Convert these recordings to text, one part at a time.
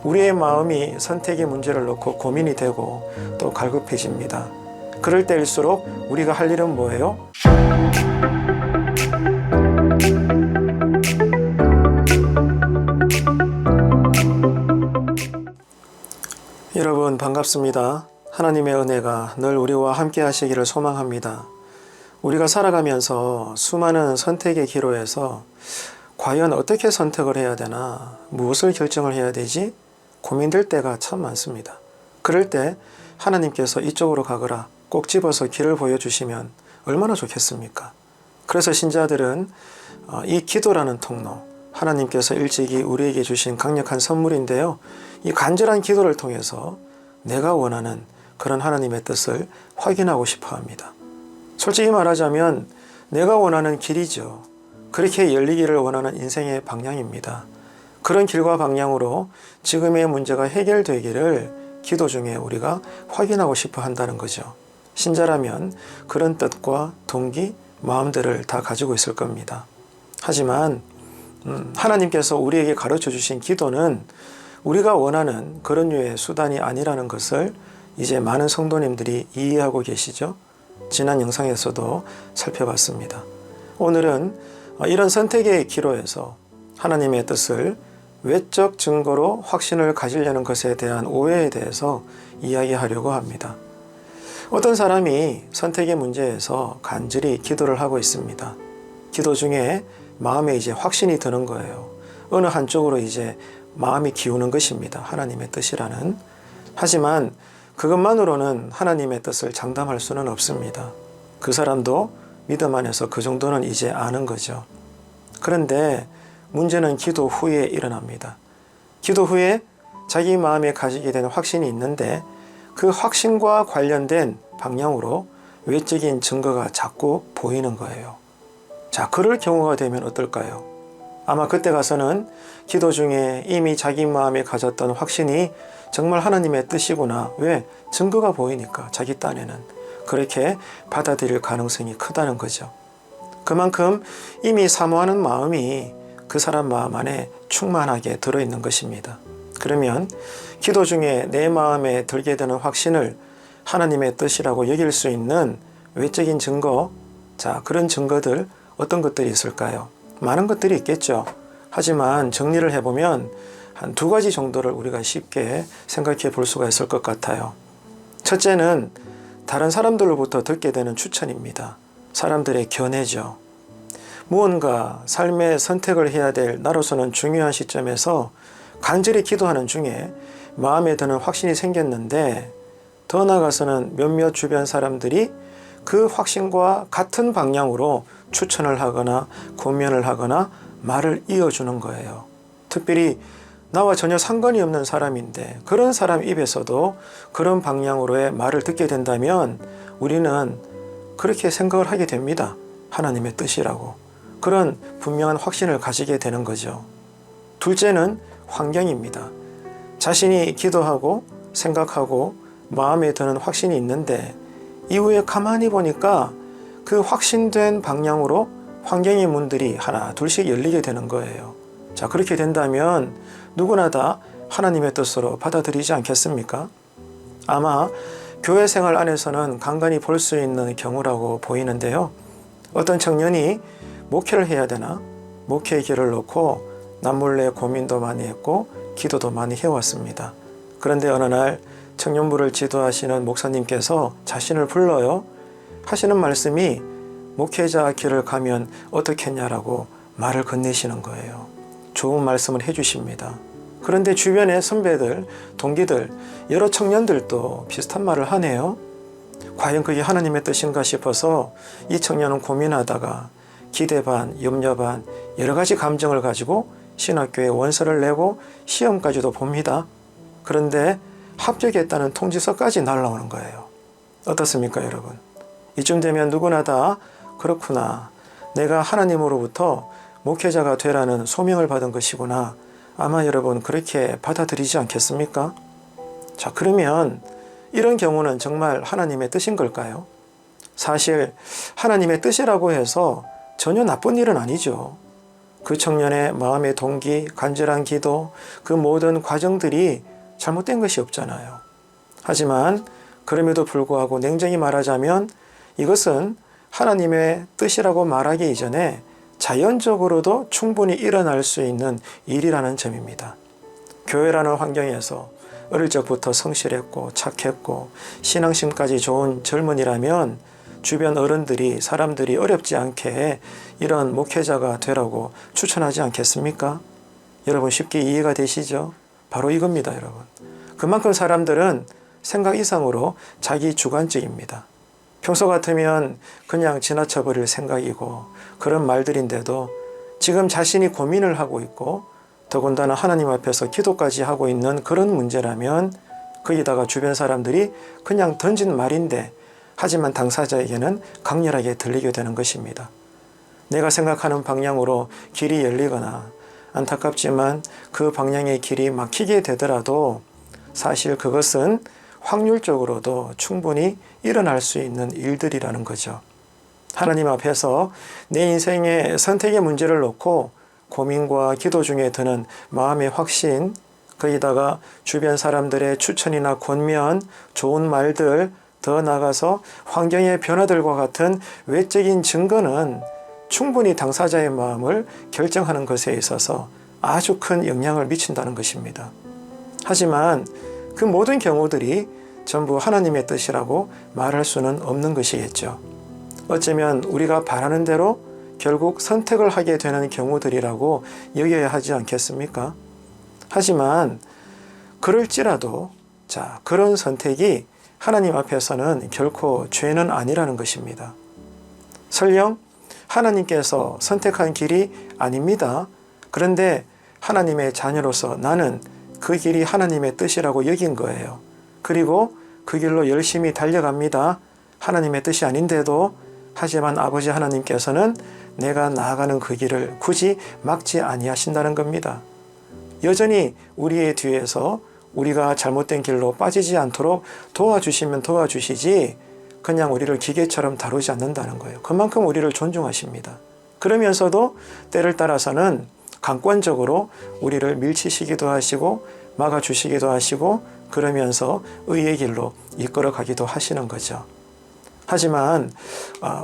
우리의 마음이 선택의 문제를 놓고 고민이 되고 또 갈급해집니다. 그럴 때일수록 우리가 할 일은 뭐예요? 여러분 반갑습니다. 하나님의 은혜가 늘 우리와 함께 하시기를 소망합니다. 우리가 살아가면서 수많은 선택의 기로에서 과연 어떻게 선택을 해야 되나, 무엇을 결정을 해야 되지? 고민될 때가 참 많습니다. 그럴 때 하나님께서 이쪽으로 가거라 꼭 집어서 길을 보여주시면 얼마나 좋겠습니까? 그래서 신자들은 이 기도라는 통로, 하나님께서 일찍이 우리에게 주신 강력한 선물인데요. 이 간절한 기도를 통해서 내가 원하는 그런 하나님의 뜻을 확인하고 싶어 합니다. 솔직히 말하자면 내가 원하는 길이죠. 그렇게 열리기를 원하는 인생의 방향입니다. 그런 길과 방향으로 지금의 문제가 해결되기를 기도 중에 우리가 확인하고 싶어 한다는 거죠. 신자라면 그런 뜻과 동기, 마음들을 다 가지고 있을 겁니다. 하지만 하나님께서 우리에게 가르쳐 주신 기도는 우리가 원하는 그런 류의 수단이 아니라는 것을 이제 많은 성도님들이 이해하고 계시죠? 지난 영상에서도 살펴봤습니다. 오늘은 이런 선택의 기로에서 하나님의 뜻을 외적 증거로 확신을 가지려는 것에 대한 오해에 대해서 이야기하려고 합니다. 어떤 사람이 선택의 문제에서 간절히 기도를 하고 있습니다. 기도 중에 마음에 이제 확신이 드는 거예요. 어느 한쪽으로 이제 마음이 기우는 것입니다. 하나님의 뜻이라는. 하지만 그것만으로는 하나님의 뜻을 장담할 수는 없습니다. 그 사람도 믿음 안에서 그 정도는 이제 아는 거죠. 그런데 문제는 기도 후에 일어납니다. 기도 후에 자기 마음에 가지게 되는 확신이 있는데 그 확신과 관련된 방향으로 외적인 증거가 자꾸 보이는 거예요. 자, 그럴 경우가 되면 어떨까요? 아마 그때 가서는 기도 중에 이미 자기 마음에 가졌던 확신이 정말 하나님의 뜻이구나. 왜? 증거가 보이니까 자기 딴에는. 그렇게 받아들일 가능성이 크다는 거죠. 그만큼 이미 사모하는 마음이 그 사람 마음 안에 충만하게 들어있는 것입니다. 그러면 기도 중에 내 마음에 들게 되는 확신을 하나님의 뜻이라고 여길 수 있는 외적인 증거, 자, 그런 증거들 어떤 것들이 있을까요? 많은 것들이 있겠죠. 하지만 정리를 해보면 한 두 가지 정도를 우리가 쉽게 생각해 볼 수가 있을 것 같아요. 첫째는 다른 사람들로부터 듣게 되는 추천입니다. 사람들의 견해죠. 무언가 삶의 선택을 해야 될 나로서는 중요한 시점에서 간절히 기도하는 중에 마음에 드는 확신이 생겼는데 더 나아가서는 몇몇 주변 사람들이 그 확신과 같은 방향으로 추천을 하거나 권면을 하거나 말을 이어주는 거예요. 특별히 나와 전혀 상관이 없는 사람인데 그런 사람 입에서도 그런 방향으로의 말을 듣게 된다면 우리는 그렇게 생각을 하게 됩니다. 하나님의 뜻이라고. 그런 분명한 확신을 가지게 되는 거죠. 둘째는 환경입니다. 자신이 기도하고 생각하고 마음에 드는 확신이 있는데 이후에 가만히 보니까 그 확신된 방향으로 환경의 문들이 하나 둘씩 열리게 되는 거예요. 자, 그렇게 된다면 누구나 다 하나님의 뜻으로 받아들이지 않겠습니까? 아마 교회 생활 안에서는 간간히 볼 수 있는 경우라고 보이는데요. 어떤 청년이 목회를 해야 되나? 목회의 길을 놓고 남몰래 고민도 많이 했고 기도도 많이 해왔습니다. 그런데 어느 날 청년부를 지도하시는 목사님께서 자신을 불러요. 하시는 말씀이 목회자 길을 가면 어떻겠냐라고 말을 건네시는 거예요. 좋은 말씀을 해주십니다. 그런데 주변의 선배들, 동기들, 여러 청년들도 비슷한 말을 하네요. 과연 그게 하나님의 뜻인가 싶어서 이 청년은 고민하다가 기대 반, 염려 반 여러 가지 감정을 가지고 신학교에 원서를 내고 시험까지도 봅니다. 그런데 합격했다는 통지서까지 날라오는 거예요. 어떻습니까, 여러분? 이쯤 되면 누구나 다 그렇구나. 내가 하나님으로부터 목회자가 되라는 소명을 받은 것이구나. 아마 여러분 그렇게 받아들이지 않겠습니까? 자, 그러면 이런 경우는 정말 하나님의 뜻인 걸까요? 사실 하나님의 뜻이라고 해서 전혀 나쁜 일은 아니죠. 그 청년의 마음의 동기, 간절한 기도, 그 모든 과정들이 잘못된 것이 없잖아요. 하지만 그럼에도 불구하고 냉정히 말하자면 이것은 하나님의 뜻이라고 말하기 이전에 자연적으로도 충분히 일어날 수 있는 일이라는 점입니다. 교회라는 환경에서 어릴 적부터 성실했고 착했고 신앙심까지 좋은 젊은이라면 주변 어른들이 사람들이 어렵지 않게 이런 목회자가 되라고 추천하지 않겠습니까? 여러분 쉽게 이해가 되시죠? 바로 이겁니다, 여러분. 그만큼 사람들은 생각 이상으로 자기 주관적입니다. 평소 같으면 그냥 지나쳐버릴 생각이고 그런 말들인데도 지금 자신이 고민을 하고 있고 더군다나 하나님 앞에서 기도까지 하고 있는 그런 문제라면 거기다가 주변 사람들이 그냥 던진 말인데 하지만 당사자에게는 강렬하게 들리게 되는 것입니다. 내가 생각하는 방향으로 길이 열리거나 안타깝지만 그 방향의 길이 막히게 되더라도 사실 그것은 확률적으로도 충분히 일어날 수 있는 일들이라는 거죠. 하나님 앞에서 내 인생의 선택의 문제를 놓고 고민과 기도 중에 드는 마음의 확신, 거기다가 주변 사람들의 추천이나 권면, 좋은 말들, 더 나아가서 환경의 변화들과 같은 외적인 증거는 충분히 당사자의 마음을 결정하는 것에 있어서 아주 큰 영향을 미친다는 것입니다. 하지만 그 모든 경우들이 전부 하나님의 뜻이라고 말할 수는 없는 것이겠죠. 어쩌면 우리가 바라는 대로 결국 선택을 하게 되는 경우들이라고 여겨야 하지 않겠습니까? 하지만 그럴지라도 그런 선택이 하나님 앞에서는 결코 죄는 아니라는 것입니다. 설령 하나님께서 선택한 길이 아닙니다. 그런데 하나님의 자녀로서 나는 그 길이 하나님의 뜻이라고 여긴 거예요. 그리고 그 길로 열심히 달려갑니다. 하나님의 뜻이 아닌데도 하지만 아버지 하나님께서는 내가 나아가는 그 길을 굳이 막지 아니하신다는 겁니다. 여전히 우리의 뒤에서 우리가 잘못된 길로 빠지지 않도록 도와주시면 도와주시지 그냥 우리를 기계처럼 다루지 않는다는 거예요. 그만큼 우리를 존중하십니다. 그러면서도 때를 따라서는 강권적으로 우리를 밀치시기도 하시고 막아주시기도 하시고 그러면서 의의 길로 이끌어가기도 하시는 거죠. 하지만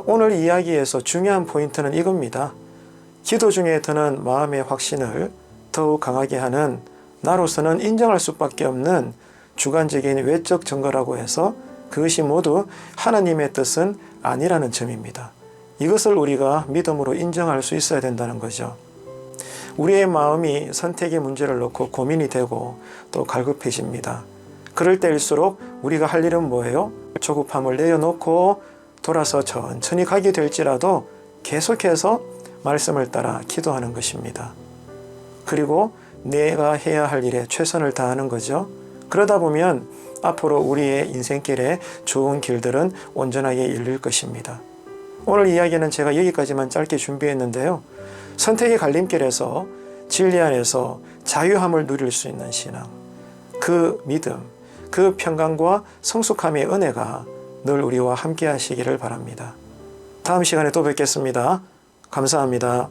오늘 이야기에서 중요한 포인트는 이겁니다. 기도 중에 드는 마음의 확신을 더욱 강하게 하는 나로서는 인정할 수밖에 없는 주관적인 외적 증거라고 해서 그것이 모두 하나님의 뜻은 아니라는 점입니다. 이것을 우리가 믿음으로 인정할 수 있어야 된다는 거죠. 우리의 마음이 선택의 문제를 놓고 고민이 되고 또 갈급해집니다. 그럴 때일수록 우리가 할 일은 뭐예요? 조급함을 내려놓고 돌아서 천천히 가게 될지라도 계속해서 말씀을 따라 기도하는 것입니다. 그리고 내가 해야 할 일에 최선을 다하는 거죠. 그러다 보면 앞으로 우리의 인생길에 좋은 길들은 온전하게 열릴 것입니다. 오늘 이야기는 제가 여기까지만 짧게 준비했는데요. 선택의 갈림길에서 진리 안에서 자유함을 누릴 수 있는 신앙, 그 믿음, 그 평강과 성숙함의 은혜가 늘 우리와 함께 하시기를 바랍니다. 다음 시간에 또 뵙겠습니다. 감사합니다.